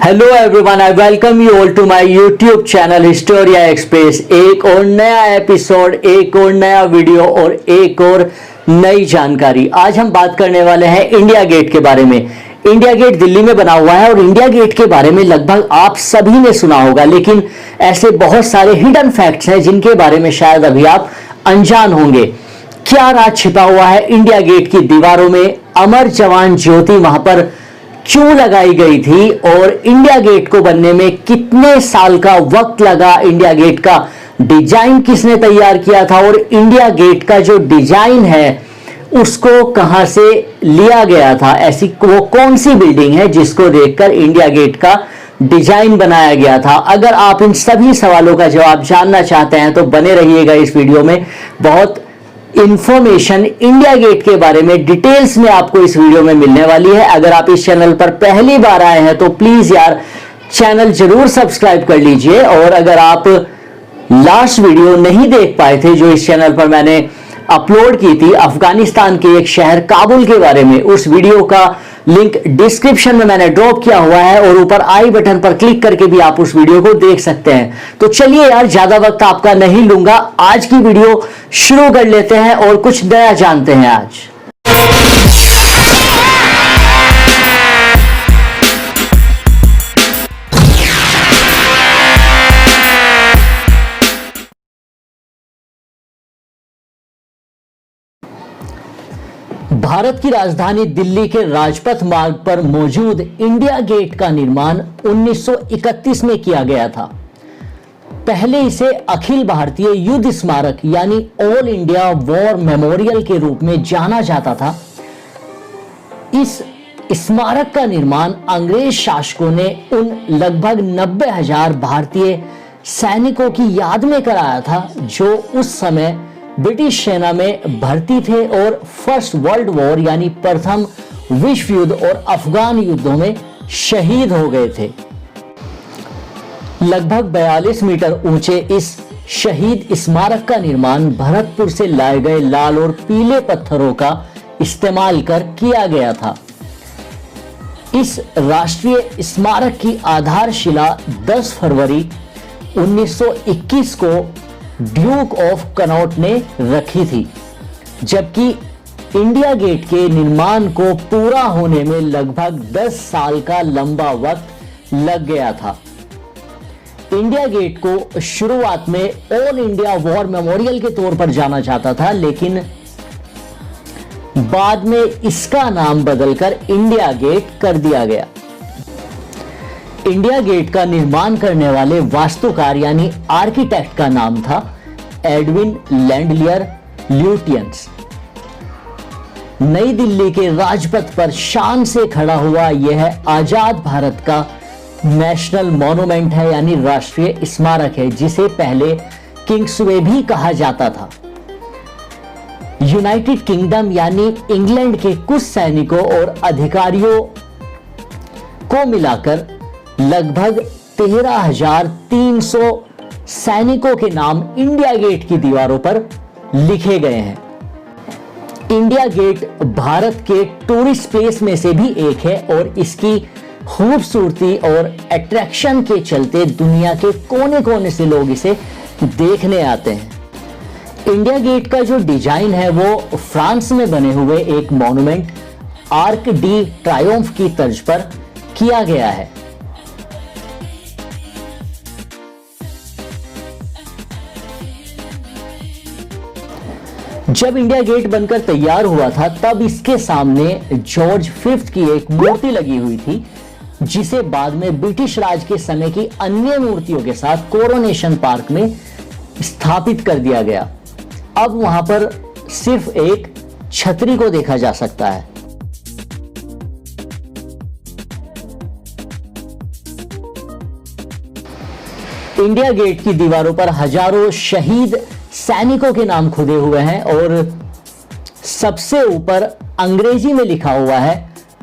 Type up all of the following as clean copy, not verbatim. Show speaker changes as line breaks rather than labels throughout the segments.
Hello everyone, I welcome you all to my YouTube channel Historia Express. एक और नया episode, एक और नया वीडियो और एक और नई जानकारी। आज हम बात करने वाले हैं इंडिया गेट के बारे में। इंडिया गेट दिल्ली में बना हुआ है और इंडिया गेट के बारे में लगभग आप सभी ने सुना होगा, लेकिन ऐसे बहुत सारे हिडन फैक्ट्स हैं जिनके बारे में शायद अभी आप अनजान होंगे। क्या राज छिपा हुआ है इंडिया गेट की दीवारों में? अमर जवान ज्योति वहां पर क्यों लगाई गई थी और इंडिया गेट को बनने में कितने साल का वक्त लगा? इंडिया गेट का डिजाइन किसने तैयार किया था और इंडिया गेट का जो डिजाइन है उसको कहां से लिया गया था? ऐसी वो कौन सी बिल्डिंग है जिसको देखकर इंडिया गेट का डिजाइन बनाया गया था? अगर आप इन सभी सवालों का जवाब जानना चाहते हैं तो बने रहिएगा इस वीडियो में। बहुत इंफॉर्मेशन इंडिया गेट के बारे में डिटेल्स में आपको इस वीडियो में मिलने वाली है। अगर आप इस चैनल पर पहली बार आए हैं तो प्लीज यार चैनल जरूर सब्सक्राइब कर लीजिए। और अगर आप लास्ट वीडियो नहीं देख पाए थे जो इस चैनल पर मैंने अपलोड की थी अफगानिस्तान के एक शहर काबुल के बारे में, उस वीडियो का लिंक डिस्क्रिप्शन में मैंने ड्रॉप किया हुआ है और ऊपर आई बटन पर क्लिक करके भी आप उस वीडियो को देख सकते हैं। तो चलिए यार, ज्यादा वक्त आपका नहीं लूंगा, आज की वीडियो शुरू कर लेते हैं और कुछ नया जानते हैं आज। भारत की राजधानी दिल्ली के राजपथ मार्ग पर मौजूद इंडिया गेट का निर्माण 1931 में किया गया था। पहले इसे अखिल भारतीय युद्ध स्मारक यानी ऑल इंडिया वॉर मेमोरियल के रूप में जाना जाता था। इस स्मारक का निर्माण अंग्रेज शासकों ने उन लगभग 90,000 भारतीय सैनिकों की याद में कराया था जो उस समय ब्रिटिश सेना में भर्ती थे और फर्स्ट वर्ल्ड वॉर यानी प्रथम विश्व युद्ध और अफगान युद्धों में शहीद हो गए थे। लगभग 42 मीटर ऊंचे इस शहीद स्मारक का निर्माण भरतपुर से लाए गए लाल और पीले पत्थरों का इस्तेमाल कर किया गया था। इस राष्ट्रीय स्मारक की आधारशिला 10 फरवरी 1921 को ड्यूक ऑफ कनॉट ने रखी थी, जबकि इंडिया गेट के निर्माण को पूरा होने में लगभग 10 साल का लंबा वक्त लग गया था। इंडिया गेट को शुरुआत में ऑल इंडिया वॉर मेमोरियल के तौर पर जाना जाता था, लेकिन बाद में इसका नाम बदलकर इंडिया गेट कर दिया गया। इंडिया गेट का निर्माण करने वाले वास्तुकार यानी आर्किटेक्ट का नाम था एडविन लैंडलियर ल्यूटियंस। नई दिल्ली के राजपथ पर शान से खड़ा हुआ यह आजाद भारत का नेशनल मॉन्यूमेंट है यानी राष्ट्रीय स्मारक है, जिसे पहले किंग्सवे भी कहा जाता था। यूनाइटेड किंगडम यानी इंग्लैंड के कुछ सैनिकों और अधिकारियों को मिलाकर लगभग 13,300 सैनिकों के नाम इंडिया गेट की दीवारों पर लिखे गए हैं। इंडिया गेट भारत के टूरिस्ट प्लेस में से भी एक है और इसकी खूबसूरती और अट्रैक्शन के चलते दुनिया के कोने कोने से लोग इसे देखने आते हैं। इंडिया गेट का जो डिजाइन है वो फ्रांस में बने हुए एक मॉन्यूमेंट आर्क डी ट्रायोम्फ की तर्ज पर किया गया है। जब इंडिया गेट बनकर तैयार हुआ था तब इसके सामने जॉर्ज फिफ्थ की एक मूर्ति लगी हुई थी, जिसे बाद में ब्रिटिश राज के समय की अन्य मूर्तियों के साथ कोरोनेशन पार्क में स्थापित कर दिया गया। अब वहां पर सिर्फ एक छतरी को देखा जा सकता है। इंडिया गेट की दीवारों पर हजारों शहीद सैनिकों के नाम खुदे हुए हैं और सबसे ऊपर अंग्रेजी में लिखा हुआ है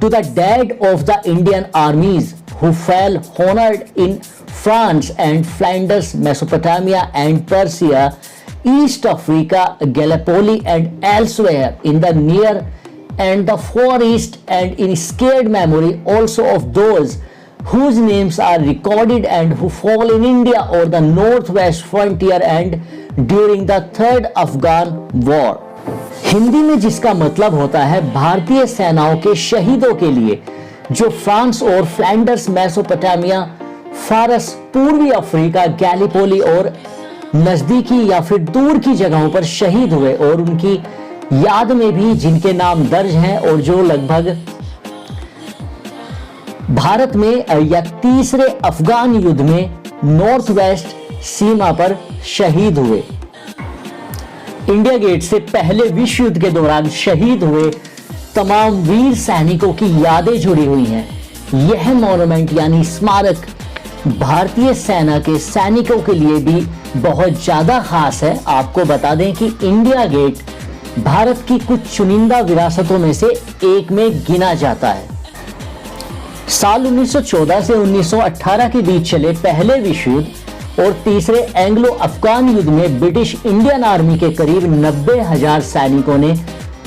to the dead of the Indian armies who fell honoured in France and Flanders, Mesopotamia and Persia, East Africa, Gallipoli and elsewhere in the near and the Far East, and in scared memory also of those whose names are recorded and who fall in India or the northwest frontier and during the third Afghan war। Hindi में जिसका मतलब होता है भारतीय सेनाओं के शहीदों के लिए जो फ्रांस और फ्लैंडर्स, मेसोपोटामिया, फारस, पूर्वी अफ्रीका, गैलीपोली और नजदीकी या फिर दूर की जगहों पर शहीद हुए और उनकी याद में भी जिनके नाम दर्ज हैं और जो लगभग भारत में या तीसरे अफगान युद्ध में नॉर्थ वेस्ट सीमा पर शहीद हुए। इंडिया गेट से पहले विश्व युद्ध के दौरान शहीद हुए तमाम वीर सैनिकों की यादें जुड़ी हुई हैं। यह मॉन्यूमेंट यानी स्मारक भारतीय सेना के सैनिकों के लिए भी बहुत ज्यादा खास है। आपको बता दें कि इंडिया गेट भारत की कुछ चुनिंदा विरासतों में से एक में गिना जाता है। साल 1914 से 1918 के बीच चले पहले विश्व युद्ध और तीसरे एंग्लो अफगान युद्ध में ब्रिटिश इंडियन आर्मी के करीब 90,000 सैनिकों ने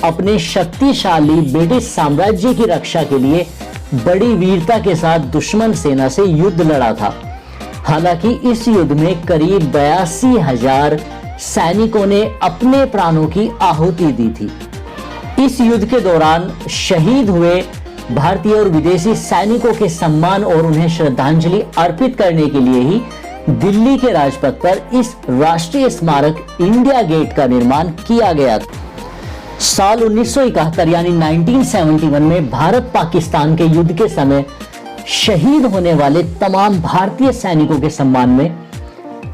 अपने शक्तिशाली ब्रिटिश साम्राज्य की रक्षा के लिए बड़ी वीरता के साथ दुश्मन सेना से युद्ध लड़ा था। हालांकि इस युद्ध में करीब 82,000 सैनिकों ने अपने प्राणों की आहुति दी थी। इस युद्ध के दौरान शहीद हुए भारतीय और विदेशी सैनिकों के सम्मान और उन्हें श्रद्धांजलि अर्पित करने के लिए ही दिल्ली के राजपथ पर इस राष्ट्रीय स्मारक इंडिया गेट का निर्माण किया गया था। साल 1971 यानी 1971 में भारत पाकिस्तान के युद्ध के समय शहीद होने वाले तमाम भारतीय सैनिकों के सम्मान में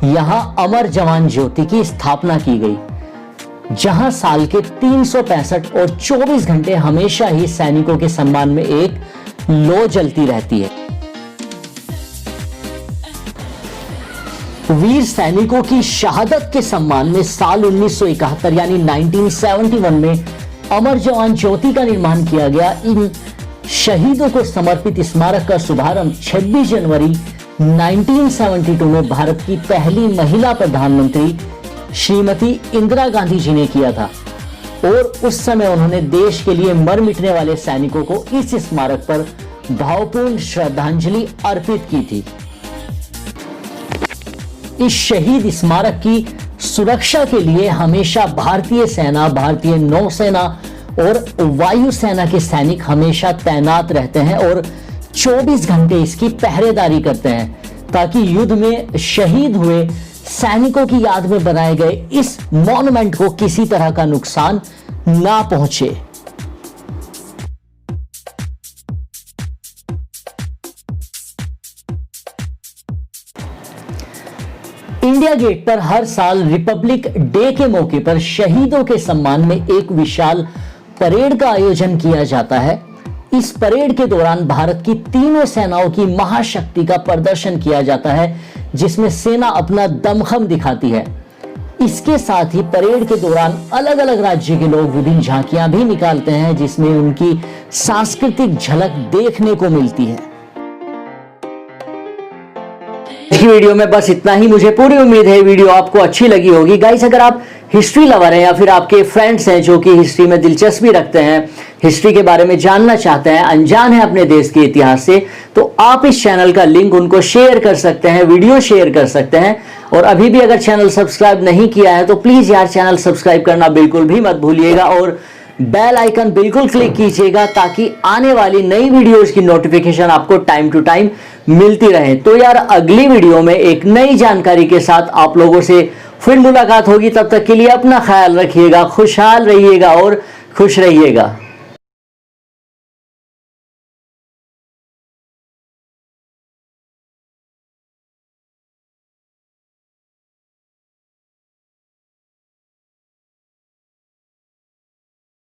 यहां अमर जवान ज्योति की स्थापना की गई, जहां साल के 365 और 24 घंटे हमेशा ही सैनिकों के सम्मान में एक लौ जलती रहती है। वीर सैनिकों की शहादत के सम्मान में साल 1971 यानी 1971 में अमर जवान ज्योति का निर्माण किया गया। इन शहीदों को समर्पित स्मारक का शुभारंभ 26 जनवरी 1972 में भारत की पहली महिला प्रधानमंत्री श्रीमती इंदिरा गांधी जी ने किया था और उस समय उन्होंने देश के लिए मर मिटने वाले सैनिकों को इस स्मारक पर भावपूर्ण श्रद्धांजलि अर्पित की थी। इस शहीद स्मारक की सुरक्षा के लिए हमेशा भारतीय सेना, भारतीय नौसेना और वायुसेना के सैनिक हमेशा तैनात रहते हैं और 24 घंटे इसकी पहरेदारी करते हैं ताकि युद्ध में शहीद हुए सैनिकों की याद में बनाए गए इस मॉन्यूमेंट को किसी तरह का नुकसान ना पहुंचे। इंडिया गेट पर हर साल रिपब्लिक डे के मौके पर शहीदों के सम्मान में एक विशाल परेड का आयोजन किया जाता है। इस परेड के दौरान भारत की तीनों सेनाओं की महाशक्ति का प्रदर्शन किया जाता है, जिसमें सेना अपना दमखम दिखाती है। इसके साथ ही परेड के दौरान अलग अलग राज्य के लोग विभिन्न झांकियां भी निकालते हैं, जिसमें उनकी सांस्कृतिक झलक देखने को मिलती है। की वीडियो में बस इतना ही। मुझे पूरी उम्मीद है वीडियो आपको अच्छी लगी होगी। गाइस, अगर आप हिस्ट्री लवर हैं या फिर आपके फ्रेंड्स हैं जो कि हिस्ट्री में दिलचस्पी रखते हैं, हिस्ट्री के बारे में जानना चाहते हैं, अनजान है अपने देश के इतिहास से, तो आप इस चैनल का लिंक उनको शेयर कर सकते हैं, वीडियो शेयर कर सकते हैं। और अभी भी अगर चैनल सब्सक्राइब नहीं किया है तो प्लीज यार चैनल सब्सक्राइब करना बिल्कुल भी मत भूलिएगा और बेल आइकन बिल्कुल क्लिक कीजिएगा ताकि आने वाली नई वीडियोस की नोटिफिकेशन आपको टाइम टू टाइम मिलती रहे। तो यार अगली वीडियो में एक नई जानकारी के साथ आप लोगों से फिर मुलाकात होगी। तब तक के लिए अपना ख्याल रखिएगा, खुशहाल रहिएगा और खुश रहिएगा।